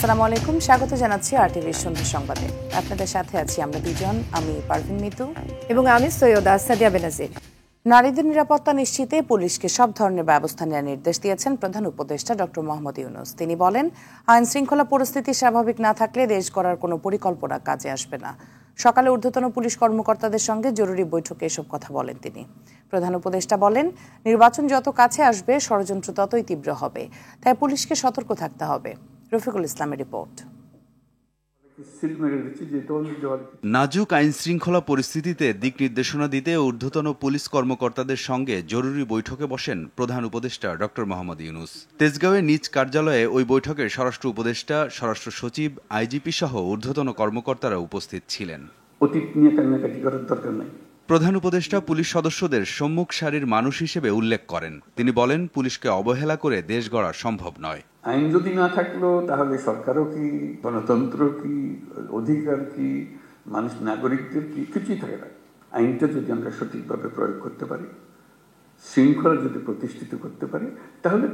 আসসালামু আলাইকুম, স্বাগত জানাচ্ছি আরটিভির সন্ধ্যা সংবাদে। আপনাদের সাথে আছি আমরা দুজন, আমি পারভিন মিতু এবং আমি সৈয়দা সাদিয়া বেনাজির। নারীদের নিরাপত্তা নিশ্চিতে পুলিশকে সব ধরনের ব্যবস্থা নেওয়ার নির্দেশ দিয়েছেন প্রধান উপদেষ্টা ডক্টর মোহাম্মদ ইউনূস। তিনি বলেন, আইন শৃঙ্খলা পরিস্থিতি স্বাভাবিক না থাকলে দেশ গড়ার কোনো পরিকল্পনা কাজে আসবে না। সকালে ঊর্ধ্বতন পুলিশ কর্মকর্তাদের সঙ্গে জরুরি বৈঠকে এসব কথা বলেন তিনি। প্রধান উপদেষ্টা বলেন, নির্বাচন যত কাছে আসবে ষড়যন্ত্র ততই তীব্র হবে, তাই পুলিশকে সতর্ক থাকতে হবে। রফিকুল ইসলামের রিপোর্ট। নাজুক আইন শৃঙ্খলা পরিস্থিতিতে দিক নির্দেশনা দিতে ঊর্ধ্বতন পুলিশ কর্মকর্তাদের সঙ্গে জরুরি বৈঠকে বসেন প্রধান উপদেষ্টা ডক্টর মোহাম্মদ ইউনূস। তেজগাঁওয়ে নিজ কার্যালয়ে ওই বৈঠকে স্বরাষ্ট্র উপদেষ্টা, স্বরাষ্ট্র সচিব, আইজিপি সহ ঊর্ধ্বতন কর্মকর্তারা উপস্থিত ছিলেন। অতীত নিয়ে কান্নাকাটি করার দরকার নাই। প্রধান উপদেষ্টা পুলিশ সদস্যদের সম্মুখ সারির মানুষ হিসেবে উল্লেখ করেন। তিনি বলেন, পুলিশকে অবহেলা করে দেশ গড়া সম্ভব নয়। আইন যদি না থাকলো তাহলে সরকারও কি, গণতন্ত্র কি, অধিকার কি, মানুষ নাগরিকদের কি, কিছুই থাকে না। আইনটা যদি আমরা সঠিকভাবে প্রয়োগ করতে পারি, শৃঙ্খলা যদি প্রতিষ্ঠিত করতে পারি, তাহলে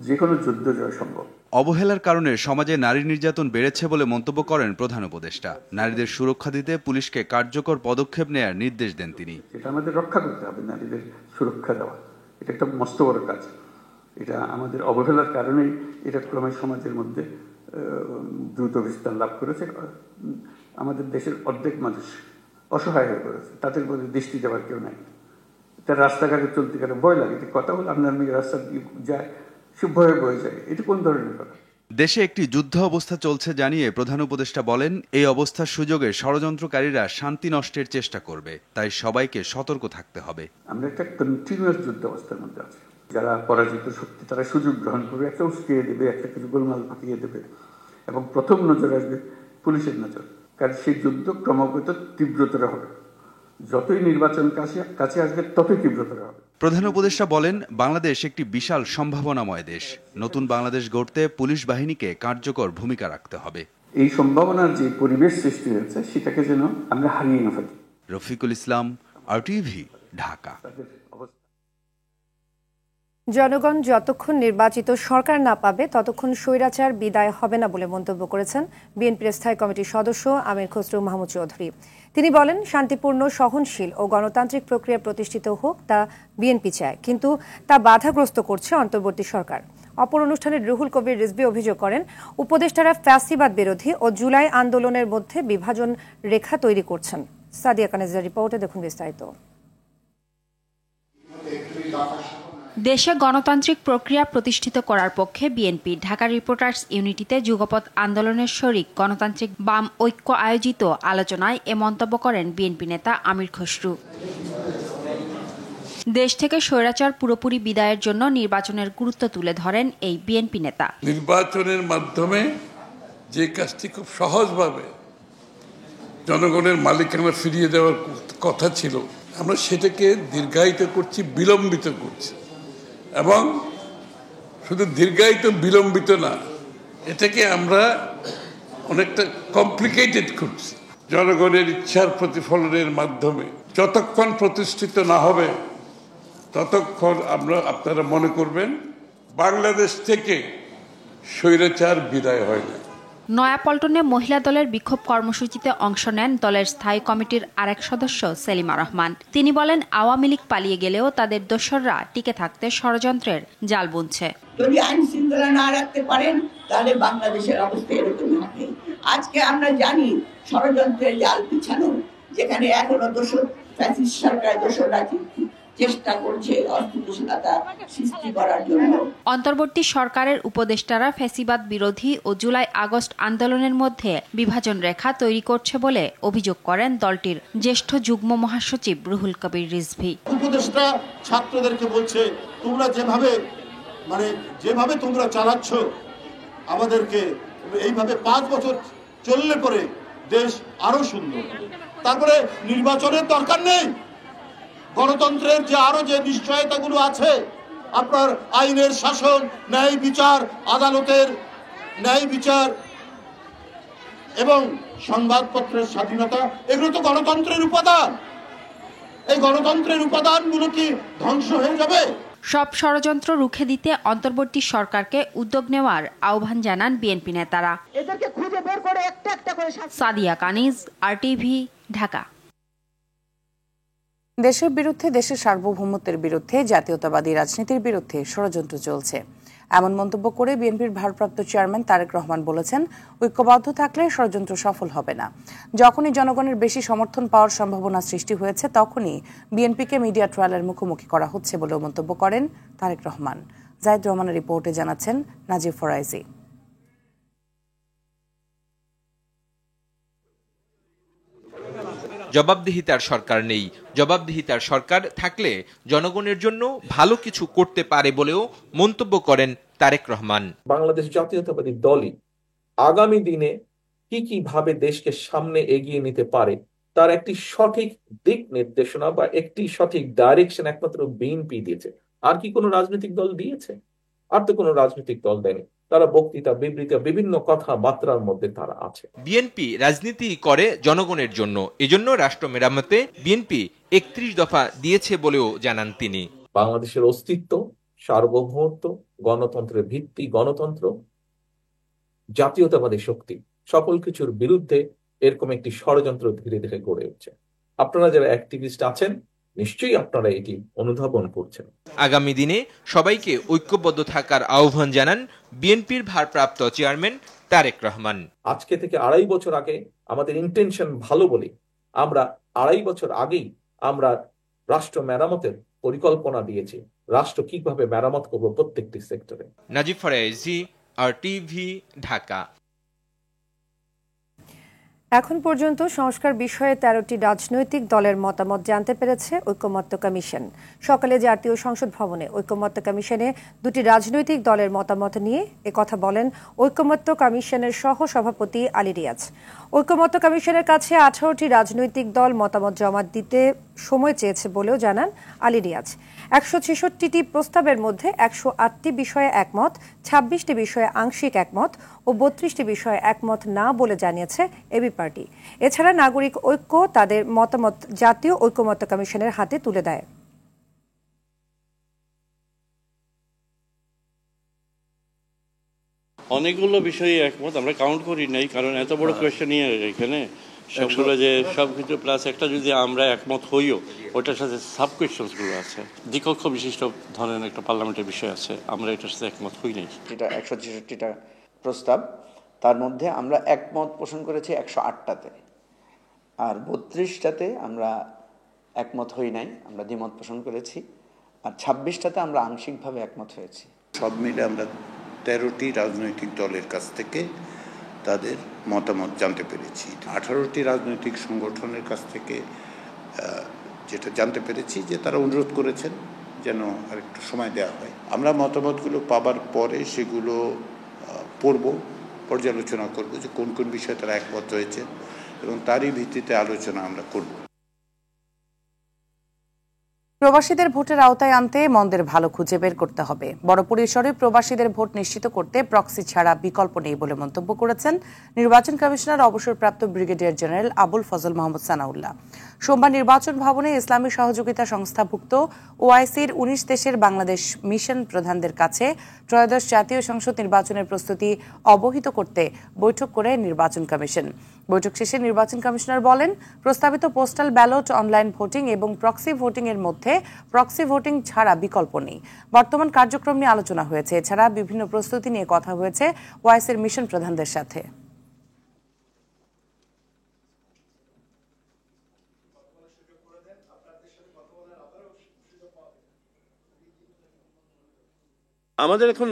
যে কোনো যুদ্ধ জয় সম্ভব। অবহেলার কারণে সমাজে নারী নির্যাতন বেড়েছে বলে মন্তব্য করেন প্রধান উপদেষ্টা। নারীদের সুরক্ষা দিতে পুলিশকে কার্যকর পদক্ষেপ নেয়ার নির্দেশ দেন তিনি। এটা আমাদের রক্ষা করতে হবে, নারীদের সুরক্ষা দেওয়া, এটা একটা মস্ত বড় কাজ। এটা আমাদের অবহেলার কারণেই এটা ক্রমে সমাজের মধ্যে দ্রুত বিস্তার লাভ করেছে। আমাদের দেশের অর্ধেক মানুষ অসহায় হয়ে পড়েছে, তাদের মধ্যে দৃষ্টি দেওয়ার কেউ নাই। তার রাস্তাঘাটে চলতে গেলে ভয় লাগে, কথা বলে আপনার মেয়ে রাস্তা দিয়ে যায়, সে ভয়ে বয়ে যায়। এটা কোন ধরনের কথা? দেশে একটি যুদ্ধ অবস্থা চলছে জানিয়ে প্রধান উপদেষ্টা বলেন, এই অবস্থার সুযোগে ষড়যন্ত্রকারীরা শান্তি নষ্টের চেষ্টা করবে, তাই সবাইকে সতর্ক থাকতে হবে। আমরা একটা কন্টিনিউয়াস যুদ্ধ অবস্থার মধ্যে আছি। যারা পরাজিত শক্তি তারা সুযোগ গ্রহণ করবে, একটা উস্কিয়ে দেবে, একটা কিছু গোলমাল পাকিয়ে দেবে, এবং প্রথম নজর আসবে পুলিশের নজর। কারণ সেই যুদ্ধ ক্রমাগত তীব্রতর হবে, যতই নির্বাচন কাছে আসবে ততই তীব্রতর হবে। প্রধান উপদেষ্টা বলেন, বাংলাদেশ একটি বিশাল সম্ভাবনাময় দেশ। নতুন বাংলাদেশ গড়তে পুলিশ বাহিনীকে কার্যকর ভূমিকা রাখতে হবে। এই সম্ভাবনার যে পরিবেশ সৃষ্টি হয়েছে সেটাকে যেন আমরা হারিয়ে না ফেলি। রফিকুল ইসলাম, আরটিভি, ঢাকা। জনগণ যতক্ষণ নির্বাচিত সরকার না পাবে ততক্ষণ স্বৈরাচার বিদায় হবে না বলে মন্তব্য করেছেন বিএনপির স্থায়ী কমিটির সদস্য আমির খসরু মাহমুদ চৌধুরী। তিনি বলেন, শান্তিপূর্ণ, সহনশীল ও গণতান্ত্রিক প্রক্রিয়া প্রতিষ্ঠিত হোক, তা বিএনপি চায়, কিন্তু তা বাধাগ্রস্ত করছে অন্তর্বর্তী সরকার। অপর অনুষ্ঠানে রুহুল কবির রিজভী অভিযোগ করেন, উপদেষ্টারা ফ্যাসিবাদ বিরোধী ও জুলাই আন্দোলনের মধ্যে বিভাজন রেখা তৈরি করছেন। সাদিয়া কানেজার রিপোর্টে দেখুন বিস্তারিত। দেশে গণতান্ত্রিক প্রক্রিয়া প্রতিষ্ঠিত করার পক্ষে বিএনপি ঢাকা রিপোর্টার্স ইউনিটিতে যুগপৎ আন্দোলনের শরিক গণতান্ত্রিক বাম ঐক্য আয়োজিত আলোচনায় এ মন্তব্য করেন বিএনপি নেতা আমির খসরু। দেশ থেকে স্বৈরাচার পুরোপুরি বিদায়ের জন্য নির্বাচনের গুরুত্ব তুলে ধরেন এই বিএনপি নেতা। নির্বাচনের মাধ্যমে যে কাজটি খুব সহজভাবে জনগণের মালিকানা ফিরিয়ে দেওয়ার কথা ছিল, আমরা সেটাকে দীর্ঘায়িত করছি, বিলম্বিত করছি, এবং শুধু দীর্ঘায়িত বিলম্বিত না, এটাকে আমরা অনেকটা কমপ্লিকেটেড করছি। জনগণের ইচ্ছার প্রতিফলনের মাধ্যমে যতক্ষণ প্রতিষ্ঠিত না হবে ততক্ষণ আপনারা মনে করবেন বাংলাদেশ থেকে স্বৈরাচার বিদায় হয় না। নয়াপল্টনে মহিলা দলের বিক্ষোভ কর্মসূচিতে অংশ নেন দলের স্থায়ী কমিটির আরেক সদস্য সেলিমা রহমান। তিনি বলেন, আওয়ামী লীগ পালিয়ে গেলেও তাদের দোসররা টিকে থাকতে ষড়যন্ত্রের জাল বুনছে। যদি আইন শৃঙ্খলা না রাখতে পারেন তাহলে বাংলাদেশের অবস্থা এরকমই হবে। আজকে আমরা জানি ষড়যন্ত্রের জাল বিছানো, যেখানে এখনো ফ্যাসিস্ট সরকার দোসররা চেষ্টা করছে অস্থিতিশীলতা সৃষ্টি করার জন্য। অন্তর্বর্তী সরকারের উপদেষ্টারা ফ্যাসিবাদ বিরোধী ও জুলাই আগস্ট আন্দোলনের মধ্যে বিভাজন রেখা তৈরি করছে বলে অভিযোগ করেন দলটির জ্যেষ্ঠ যুগ্ম মহাসচিব রুহুল কবির রিজভী। উপদেষ্টা ছাত্রদেরকে বলছে, তোমরা যেভাবে তোমরা চালাচ্ছ আমাদেরকে, এইভাবে 5 বছর চললে পরে দেশ আরো সুন্দর। তারপরে নির্বাচনের দরকার নেই, গণতন্ত্রের যে নিশ্চয়তাগুলো আছে, আপনার আইনের শাসন, ন্যায় বিচার, আদালতের ন্যায় বিচার এবং সংবাদপত্রের স্বাধীনতা, এগুলো তো গণতন্ত্রের উপাদান। এই গণতন্ত্রের উপাদানগুলো কি ধ্বংস হয়ে যাবে? সব ষড়যন্ত্র রুখে দিতে অন্তর্বর্তী সরকারকে উদ্যোগ নেওয়ার আহ্বান জানান বিএনপি নেতারা। সাদিয়া কানিজ, RTV, ঢাকা। দেশের বিরুদ্ধে, দেশের সার্বভৌমত্বের বিরুদ্ধে, জাতীয়তাবাদী রাজনীতির বিরুদ্ধে ষড়যন্ত্র চলছে, এমন মন্তব্য করে বিএনপির ভারপ্রাপ্ত চেয়ারম্যান তারেক রহমান বলেছেন, ঐক্যবদ্ধ থাকলে ষড়যন্ত্র সফল হবে না। যখনই জনগণের বেশি সমর্থন পাওয়ার সম্ভাবনা সৃষ্টি হয়েছে তখনই বিএনপিকে মিডিয়া ট্রায়ালের মুখোমুখি করা হচ্ছে বলেও মন্তব্য করেন তারেক রহমান। জাহিদ রহমানের রিপোর্টে জানাচ্ছেন নাজিব ফরাইজি। জবাবদিহিতার সরকার নেই, জবাবদিহিতার সরকার থাকলে জনগণের জন্য ভালো কিছু করতে পারে বলেও মন্তব্য করেন তারেক রহমান। বাংলাদেশ জাতীয়তাবাদী দলই আগামী দিনে কি ভাবে দেশকে সামনে এগিয়ে নিতে পারে তার একটি সঠিক দিক নির্দেশনা বা একটি সঠিক ডাইরেকশন একমাত্র বিএনপি দিয়েছে। আর কি কোনো রাজনৈতিক দল দিয়েছে? আর তো কোনো রাজনৈতিক দল দেয়নি। তারা বক্তৃতা, বিবৃতি, বিভিন্ন কথাবার্তার মধ্যে তারা আছে। বিএনপি রাজনীতি করে জনগণের জন্য, এজন্য রাষ্ট্র মেরামতে বিএনপি 31 দফা দিয়েছে বলেও জানান তিনি। বাংলাদেশের অস্তিত্ব, সার্বভৌমত্ব, গণতন্ত্রের ভিত্তি, গণতন্ত্র, জাতীয়তাবাদী শক্তি, সকল কিছুর বিরুদ্ধে এরকম একটি ষড়যন্ত্র ধীরে ধীরে গড়ে উঠছে। আপনারা যারা অ্যাক্টিভিস্ট আছেন নিশ্চয়ই আপনারা এটি অনুধাবন করছেন। আগামী দিনে সবাইকে ঐক্যবদ্ধ থাকার আহ্বান জানান বিএনপির ভারপ্রাপ্ত চেয়ারম্যান তারেক রহমান। আজকে থেকে 2.5 বছর আগে আমাদের ইন্টেনশন ভালো বলে আমরা 2.5 বছর আগেই আমরা রাষ্ট্র মেরামতের পরিকল্পনা দিয়েছি। রাষ্ট্র কিভাবে মেরামত করব প্রত্যেকটি সেক্টরে। নাজিব ফরাইজি, RTV, ঢাকা। এখন পর্যন্ত সংস্কার বিষয়ে 13টি রাজনৈতিক দলের মতামত জানতে পেরেছে ঐকমত্য কমিশন। সকালে জাতীয় সংসদ ভবনে ঐকমত্য কমিশনে 2টি রাজনৈতিক দলের মতামত নিয়ে একথা বলেন ঐকমত্য কমিশনের সহ সভাপতি আলী রিয়াজ। ঐকমত্য কমিশনের কাছে 18টি রাজনৈতিক দল মতামত জমা দিতে সময় চেয়েছে বলেও জানান আলী রিয়াজ। 166টি প্রস্তাবের মধ্যে 108টি বিষয়ে একমত, 26টি বিষয়ে আংশিক একমত ও 32টি বিষয়ে একমত না বলে জানিয়েছে এবি পার্টি। এছাড়া নাগরিক ঐক্য তাদের মতামত জাতীয় ঐকমত্য কমিশনের হাতে তুলে দেয়। অনেকগুলো বিষয়ে একমত, আমরা কাউন্ট করি নাই, কারণ এত বড় কোয়েশ্চেন নিয়ে এখানে সবগুলো যে সব কিছু প্লাস একটা যদি আমরা একমত হইও ওটার সাথে সাব কোয়েশ্চনসগুলো আছে, দ্বিকক্ষ বিশিষ্ট ধরনের একটা পার্লামেন্টের বিষয় আছে, আমরা এটার সাথে একমত হই নাই। যেটা 166টা প্রস্তাব, তার মধ্যে আমরা একমত পোষণ করেছি 108টাতে, আর 32টাতে আমরা একমত হই নাই, আমরা দ্বিমত পোষণ করেছি, আর 26টাতে আমরা আংশিকভাবে একমত হয়েছি। সব মিলে আমরা 13টি রাজনৈতিক দলের কাছ থেকে তাদের মতামত জানতে পেরেছি। 18টি রাজনৈতিক সংগঠনের কাছ থেকে যেটা জানতে পেরেছি যে তারা অনুরোধ করেছেন যেন আরেকটু সময় দেওয়া হয়। আমরা মতামতগুলো পাবার পরে সেগুলো পড়ব, পর্যালোচনা করব যে কোন কোন বিষয়ে তারা একমত হয়েছে এবং তারই ভিত্তিতে আলোচনা আমরা করব। প্রবাসীদের ভোটের আওতায় আনতে মন্দের ভালো খুঁজে বের করতে হবে। বড় পরিসরে প্রবাসীদের ভোট নিশ্চিত করতে প্রক্সি ছাড়া বিকল্প নেই বলে মন্তব্য করেছেন নির্বাচন কমিশনার অবসরপ্রাপ্ত ব্রিগেডিয়ার জেনারেল আবুল ফজল মোহাম্মদ সানাউল্লাহ। সোমবার নির্বাচন ভবনে ইসলামী সহযোগিতা সংস্থাভুক্ত ওআইসির 19 দেশের বাংলাদেশ মিশন প্রধানদের কাছে ত্রয়োদশ জাতীয় সংসদ নির্বাচনের প্রস্তুতি অবহিত করতে বৈঠক করে নির্বাচন কমিশন। বৈঠক শেষে নির্বাচন কমিশনার বলেন, প্রস্তাবিত পোস্টাল ব্যালট, অনলাইন ভোটিং এবং প্রক্সি ভোটিং এর মধ্যে প্রক্সি ভোটিং ছাড়া বিকল্প নেই। বর্তমান কার্যক্রম নিয়ে আলোচনা হয়েছে। এছাড়া বিভিন্ন প্রস্তুতি নিয়ে কথা হয়েছে ওআইসির মিশন প্রধানদের সাথে। আমাদের এখন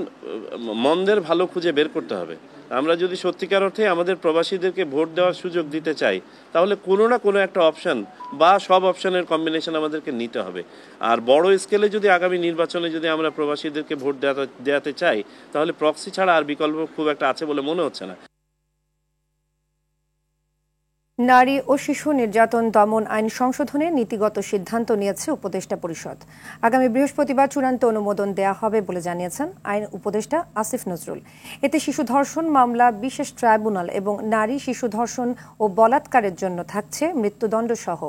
মন্দের ভালো খুঁজে বের করতে হবে। আমরা যদি সত্যিকার অর্থে আমাদের প্রবাসীদেরকে ভোট দেওয়ার সুযোগ দিতে চাই তাহলে কোনো না কোনো একটা অপশন বা সব অপশনের কম্বিনেশন আমাদেরকে নিতে হবে। আর বড় স্কেলে যদি আগামী নির্বাচনে যদি আমরা প্রবাসীদেরকে ভোট দেওয়াতে চাই তাহলে প্রক্সি ছাড়া আর বিকল্প খুব একটা আছে বলে মনে হচ্ছে না। নারী ও শিশু নির্যাতন দমন আইন সংশোধনে নীতিগত সিদ্ধান্ত নিয়েছে উপদেষ্টা পরিষদ। আগামী বৃহস্পতিবার চূড়ান্ত অনুমোদন দেয়া হবে বলে জানিয়েছেন আইন উপদেষ্টা আসিফ নজরুল। এতে শিশু ধর্ষণ মামলা বিশেষ ট্রাইব্যুনাল এবং নারী শিশু ধর্ষণ ও বলাৎকারের জন্য থাকছে মৃত্যুদণ্ড সহ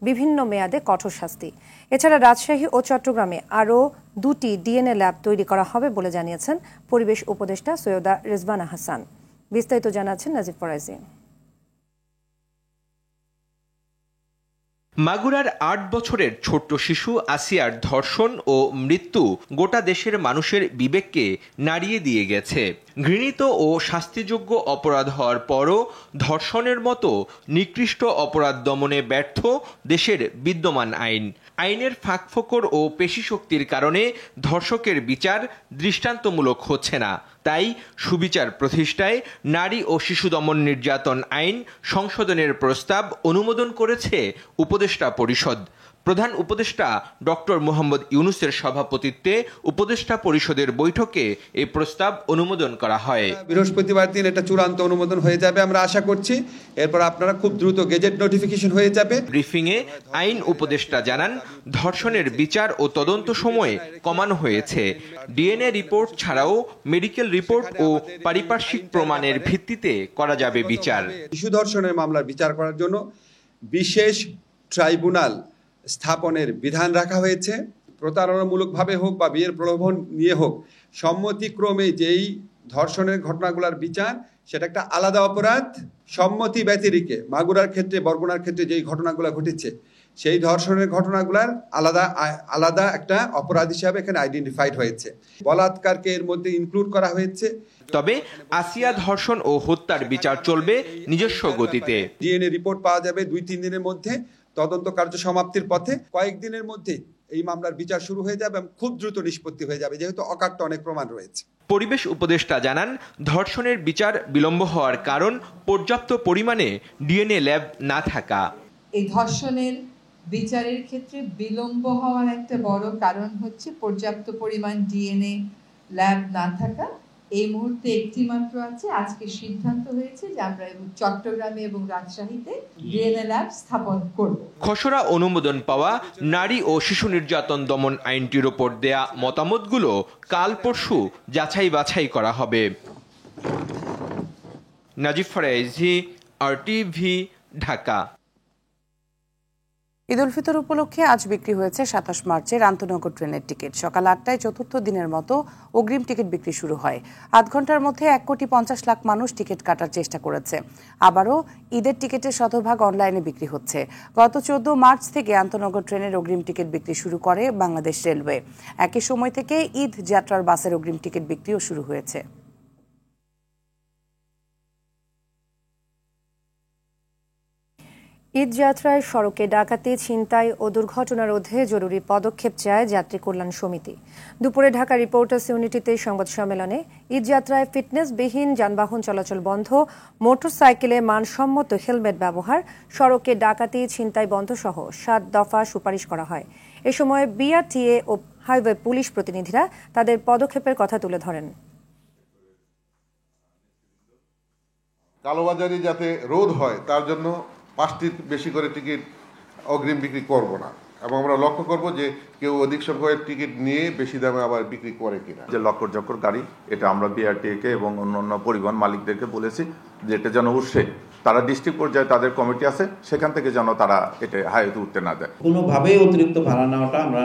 বিভিন্ন মেয়াদে কঠোর শাস্তি। এছাড়া রাজশাহী ও চট্টগ্রামে আরও 2টি ডিএনএ ল্যাব তৈরি করা হবে বলে জানিয়েছেন পরিবেশ উপদেষ্টা সৈয়দা রেজবানা হাসান। বিস্তারিত জানাচ্ছেন নাজিব ফরাইজি। মাগুরার 8 বছরের ছোট্ট শিশু আসিয়ার ধর্ষণ ও মৃত্যু গোটা দেশের মানুষের বিবেককে নাড়িয়ে দিয়ে গেছে। ঘৃণিত ও শাস্তিযোগ্য অপরাধ হওয়ার পরও ধর্ষণের মতো নিকৃষ্ট অপরাধ দমনে ব্যর্থ দেশের বিদ্যমান আইন। আইনের ফাঁকফোকর ও পেশিশক্তির কারণে ধর্ষকের বিচার দৃষ্টান্তমূলক হচ্ছে না। তাই সুবিচার প্রতিষ্ঠায় নারী ও শিশু দমন নির্যাতন আইন সংশোধনের প্রস্তাব অনুমোদন করেছে উপদেষ্টা পরিষদ। প্রধান উপদেষ্টা ডক্টর মোহাম্মদ ইউনূসের সভাপতিত্বে উপদেষ্টা পরিষদের বৈঠকে এই প্রস্তাব অনুমোদন করা হয়। বৃহস্পতিবার দিন এটা চূড়ান্ত অনুমোদন হয়ে যাবে আমরা আশা করছি। এরপর আপনারা খুব দ্রুত গেজেট নোটিফিকেশন হয়ে যাবে। ব্রিফিংয়ে আইন উপদেষ্টা জানান, ধর্ষণের বিচার ও তদন্ত সময় কমানো হয়েছে। ডিএনএ রিপোর্ট ছাড়াও মেডিকেল রিপোর্ট ও পারিপার্শ্বিক প্রমাণের ভিত্তিতে করা যাবে বিচার। শিশু ধর্ষণের মামলার বিচার করার জন্য বিশেষ ট্রাইব্যুনাল স্থাপনের বিধান রাখা হয়েছে। প্রতারণামূলকভাবে হোক বা বিয়ের প্রলোভন নিয়ে হোক, সম্মতিক্রমে যেই ধর্ষণের ঘটনাগুলোর বিচার সেটা একটা আলাদা অপরাধ। সম্মতি ব্যতিরেকে মাগুরার ক্ষেত্রে, বরগুনার ক্ষেত্রে যেই ঘটনাগুলো ঘটেছে সেই ধর্ষণের ঘটনাগুলার আলাদা একটা অপরাধ হিসাবে এখানে আইডেন্টিফাইড হয়েছে। বলাৎকারকে এর মধ্যে ইনক্লুড করা হয়েছে। তবে আসিয়া ধর্ষণ ও হত্যার বিচার চলবে নিজস্ব গতিতে। ডিএনএ রিপোর্ট পাওয়া যাবে 2-3 দিনের মধ্যে। তদন্ত কার্য সমাপ্তির পথে কয়েকদিনের মধ্যে এই মামলার বিচার শুরু হয়ে যাবে এবং খুব দ্রুত নিষ্পত্তি হয়ে যাবে, যেহেতু অকাট্য অনেক প্রমাণ রয়েছে। পরিবেশ উপদেষ্টা জানান, ধর্ষণের বিচার বিলম্ব হওয়ার কারণ পর্যাপ্ত পরিমাণে ডিএনএ ল্যাব না থাকা। এই ধর্ষণের বিচারের ক্ষেত্রে বিলম্ব হওয়ার একটা বড় কারণ হচ্ছে পর্যাপ্ত পরিমাণ ডিএনএ ল্যাব না থাকা। এই মুহূর্তে একটি মাত্র আছে। আজকে সিদ্ধান্ত হয়েছে যে আমরা চট্টগ্রামে এবং রাজশাহীতে ডিএনএ ল্যাব স্থাপন করব। খসড়া অনুমোদন পাওয়া নারী ও শিশু নির্যাতন দমন আইনটির ওপর দেয়া মতামতগুলো কাল পরশু যাচাই বাছাই করা হবে। নাজিব ফরাইজি, RTV, ঢাকা। ঈদ উল ফিতর উপলক্ষে আজ বিক্রি হয়েছে 27 মার্চের আন্তনগর ট্রেনের টিকিট। সকাল 8টায় চতুর্থ দিনের মতো অগ্রিম টিকিট বিক্রি শুরু হয়। আধ ঘন্টার মধ্যে 1,50,00,000 মানুষ টিকিট কাটার চেষ্টা করেছে। আবারও ঈদের টিকিটের শতভাগ অনলাইনে বিক্রি হচ্ছে। গত 14 মার্চ থেকে আন্তনগর ট্রেনের অগ্রিম টিকিট বিক্রি শুরু করে বাংলাদেশ রেলওয়ে। একই সময় থেকে ঈদ যাত্রার বাসের অগ্রিম টিকিট বিক্রিও শুরু হয়েছে। ঈদ যাত্রায় সড়কে ডাকাতি, ছিনতাই ও দুর্ঘটনা রোধে জরুরি পদক্ষেপ চায় যাত্রী কল্যাণ সমিতি। দুপুরে ঢাকা রিপোর্টার্স ইউনিটিতে সংবাদ সম্মেলনে ঈদ যাত্রায় ফিটনেসবিহীন যানবাহন চলাচল বন্ধ, মোটরসাইকেলে মানসম্মত হেলমেট ব্যবহার, সড়কে ডাকাতি, ছিনতাই বন্ধ সহ 7 দফা সুপারিশ করা হয়। এ সময় বিআরটিএ ও হাইওয়ে পুলিশ প্রতিনিধিরা তাদের পদক্ষেপের কথা তুলে ধরেন। কালোবাজারি যাতে রোধ হয় তার জন্য 5টির বেশি করে টিকিট অগ্রিম বিক্রি করব না, এবং আমরা লক্ষ্য করব যে কেউ অধিক সংখ্যক টিকিট নিয়ে বেশি দামে আবার বিক্রি করে কিনা। যে লক্কর গাড়ি, এটা আমরা বিআরটিএকে এবং অন্যান্য পরিবহন মালিকদেরকে বলেছি যে এটা যেন উঠছে, তারা ডিস্ট্রিক্ট পর্যায়ে তাদের কমিটি আছে, সেখান থেকে যেন তারা এটা হাইওয়েতে উঠতে না দেয়। কোনোভাবেই অতিরিক্ত ভাড়া নেওয়াটা আমরা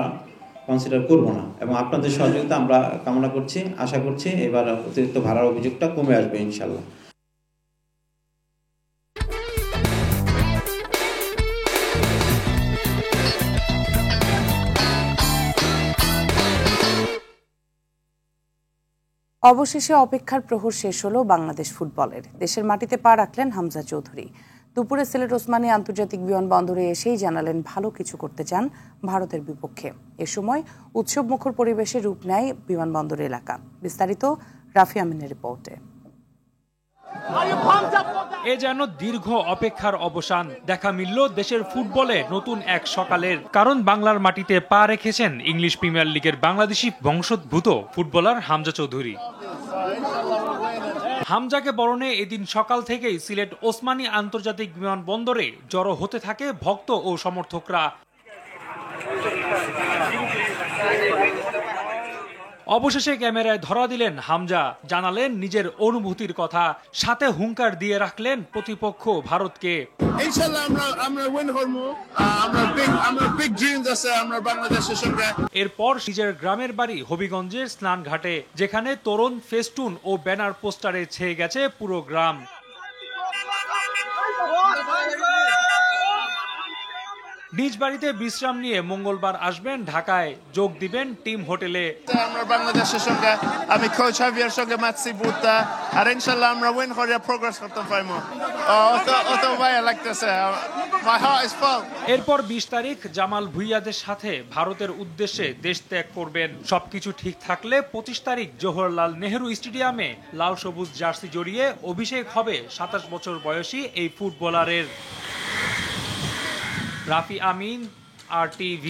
কনসিডার করব না, এবং আপনাদের সহযোগিতা আমরা কামনা করছি। আশা করছি এবার অতিরিক্ত ভাড়ার অভিযোগটা কমে আসবে ইনশাল্লাহ। অবশেষে অপেক্ষার প্রহর শেষ হলো বাংলাদেশ ফুটবলের। দেশের মাটিতে পা রাখলেন হামজা চৌধুরী। দুপুরে সিলেট ওসমানী আন্তর্জাতিক বিমানবন্দরে এসেই জানালেন ভালো কিছু করতে চান ভারতের বিপক্ষে। এ সময় উৎসব মুখর পরিবেশে রূপ নেয় বিমানবন্দর এলাকা। বিস্তারিত রাফি আমিনের রিপোর্টে। এ যেন দীর্ঘ অপেক্ষার অবসান। দেখা মিলল দেশের ফুটবলে নতুন এক সকালের। কারণ বাংলার মাটিতে পা রেখেছেন ইংলিশ প্রিমিয়ার লিগের বাংলাদেশি বংশোদ্ভূত ফুটবলার হামজা চৌধুরী। হামজাকে বরণে এদিন সকাল থেকেই সিলেট ওসমানী আন্তর্জাতিক বিমানবন্দরে জড়ো হতে থাকে ভক্ত ও সমর্থকরা। অবশেষে ক্যামেরায় ধরা দিলেন হামজা, জানালেন নিজের অনুভূতির কথা, সাথে হুঙ্কার দিয়ে রাখলেন প্রতিপক্ষ ভারতকে। এরপর নিজের গ্রামের বাড়ি হবিগঞ্জের স্নানঘাটে, যেখানে তোরণ, ফেস্টুন ও ব্যানার পোস্টারে ছেয়ে গেছে পুরো গ্রাম। নিজ বাড়িতে বিশ্রাম নিয়ে মঙ্গলবার আসবেন ঢাকায়, যোগ দিবেন টিম হোটেলে। আমরা বাংলাদেশের সঙ্গে, আমি কোচ হাভিয়ার সঙ্গে ম্যাচি বুতা, আর ইনশাআল্লাহ আমরা উইন করে প্রোগ্রেস করতে পারবো। অত ভালো লাগতেছে, মাই হার্ট ইজ ফুল। এরপর 20 তারিখ জামাল ভুঁইয়াদের সাথে ভারতের উদ্দেশ্যে দেশ ত্যাগ করবেন। সবকিছু ঠিক থাকলে 25 তারিখ জওহরলাল নেহেরু স্টেডিয়ামে লাল সবুজ জার্সি জড়িয়ে অভিষেক হবে 27 বছর বয়সী এই ফুটবলারের। রাফি আমিন, RTV।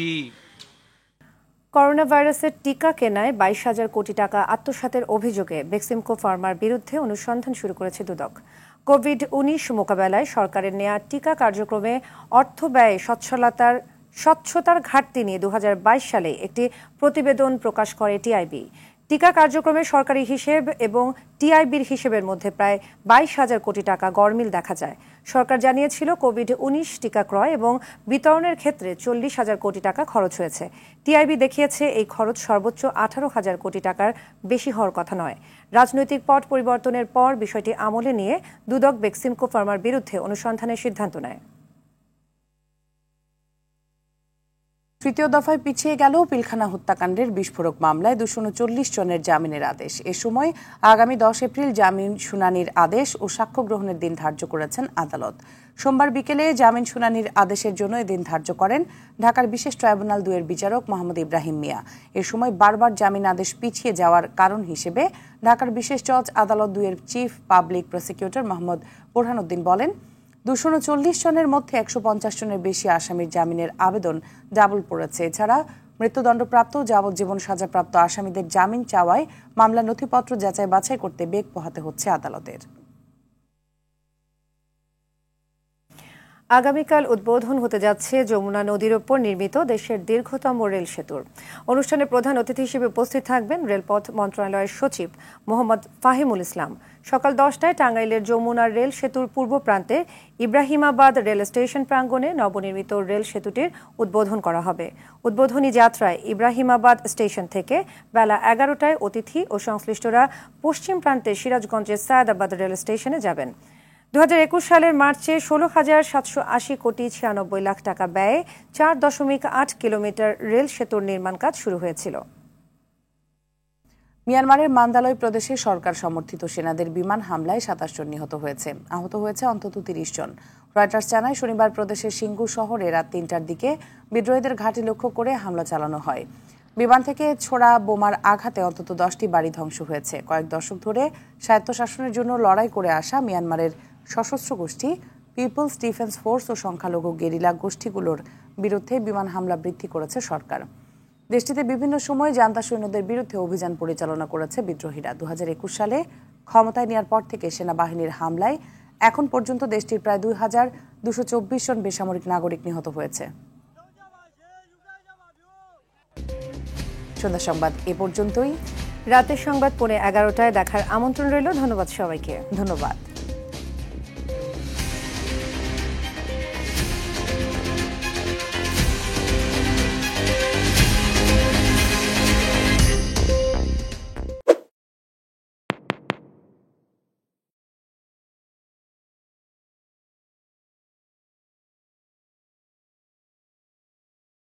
করোনা ভাইরাসের টিকা কেনায় 22,000 কোটি টাকা আত্মসাতের অভিযোগে বেক্সিমকো ফার্মার বিরুদ্ধে অনুসন্ধান শুরু করেছে দুদক। কোভিড-19 মোকাবেলায় সরকারের নেয়া টিকা কার্যক্রমে অর্থ ব্যয়ে স্বচ্ছতার ঘাটতি নিয়ে 2022 সালে একটি প্রতিবেদন প্রকাশ করে টিআইবি। টিকা কার্যক্রমে সরকারি হিসেব এবং টিআইবির হিসেবের মধ্যে প্রায় 22,000 কোটি টাকা গরমিল দেখা যায়। সরকার জানিয়েছিল কোভিড-19 টিকা ক্রয় এবং বিতরণের ক্ষেত্রে 40,000 কোটি টাকা খরচ হয়েছে। টিআইবি দেখিয়েছে এই খরচ সর্বোচ্চ 18,000 কোটি টাকার বেশি হওয়ার কথা নয়। রাজনৈতিক পট পরিবর্তনের পর বিষয়টি আমলে নিয়ে দুদক বেক্সিমকো ফার্মার বিরুদ্ধে অনুসন্ধানের সিদ্ধান্ত নেয়। তৃতীয় দফায় পিছিয়ে গেল পিলখানা হত্যাকাণ্ডের বিস্ফোরক মামলায় 239 জনের জামিনের আদেশ। এ সময় আগামী 10 এপ্রিল জামিন শুনানির আদেশ ও সাক্ষ্য গ্রহণের দিন ধার্য করেছেন আদালত। সোমবার বিকেলে জামিন শুনানির আদেশের জন্য এদিন ধার্য করেন ঢাকার বিশেষ ট্রাইব্যুনাল 2-এর বিচারক মোহাম্মদ ইব্রাহিম মিয়া। এ সময় বারবার জামিন আদেশ পিছিয়ে যাওয়ার কারণ হিসেবে ঢাকার বিশেষ জজ আদালত 2-এর chief public prosecutor Mohammad Borhanuddin বলেন, 239 জনের মধ্যে 150 জনের বেশি আসামির জামিনের আবেদন ডাবল পড়েছে। এছাড়া মৃত্যুদণ্ডপ্রাপ্ত যাবজ্জীবন সাজাপ্রাপ্ত আসামিদের জামিন চাওয়ায় মামলার নথিপত্র যাচাই বাছাই করতে বেগ পোহাতে হচ্ছে আদালতের। আগামীকাল উদ্বোধন হতে যাচ্ছে যমুনা নদীর ওপর নির্মিত দেশের দীর্ঘতম রেল সেতুর। অনুষ্ঠানে প্রধান অতিথি হিসেবে উপস্থিত থাকবেন রেলপথ মন্ত্রণালয়ের সচিব মোহাম্মদ ফাহিমুল ইসলাম। সকাল 10টায় টাঙ্গাইলের যমুনার রেল সেতুর পূর্ব প্রান্তে ইব্রাহিমাবাদ রেল স্টেশন প্রাঙ্গণে নবনির্মিত রেল সেতুটির উদ্বোধন করা হবে। উদ্বোধনী যাত্রায় ইব্রাহিমাবাদ স্টেশন থেকে বেলা 11টায় অতিথি ও সংশ্লিষ্টরা পশ্চিম প্রান্তে সিরাজগঞ্জের সায়দাবাদ রেল স্টেশনে যাবেন। 2021 সালের মার্চে 16,780 কোটি 96 লাখ টাকা ব্যয়ে 4.8 কিলোমিটার রেল সেতুর নির্মাণ কাজ শুরু হয়েছিল। মিয়ানমারের মান্দালয় প্রদেশে সরকার সমর্থিত সেনাদের বিমান হামলায় 27 জন নিহত হয়েছে। আহত হয়েছে অন্তত 30 জন। রয়টার্স জানায়, শনিবার প্রদেশের সিঙ্গু শহরে রাত 3টার দিকে বিদ্রোহীদের ঘাঁটি লক্ষ্য করে হামলা চালানো হয়। বিমান থেকে ছোড়া বোমার আঘাতে অন্তত 10টি বাড়ি ধ্বংস হয়েছে। কয়েক দশক ধরে স্বায়ত্তশাসনের জন্য লড়াই করে আসা মিয়ানমারের সশস্ত্র গোষ্ঠী পিপলস ডিফেন্স ফোর্স ও সংখ্যালঘু গেরিলা গোষ্ঠীগুলোর বিরুদ্ধে বিমান হামলা বৃদ্ধি করেছে সরকার। দেশটিতে বিভিন্ন সময় জান্তা সৈন্যদের বিরুদ্ধে অভিযান পরিচালনা করেছে বিদ্রোহীরা। 2021 সালে ক্ষমতায় নেওয়ার পর থেকে সেনাবাহিনীর হামলায় এখন পর্যন্ত দেশটির প্রায় 2,224 জন বেসামরিক নাগরিক নিহত হয়েছে। সন্ধ্যা সংবাদ এ পর্যন্তই। রাতের সংবাদ 11:15 দেখার আমন্ত্রণ রইল। ধন্যবাদ সবাইকে। ধন্যবাদ।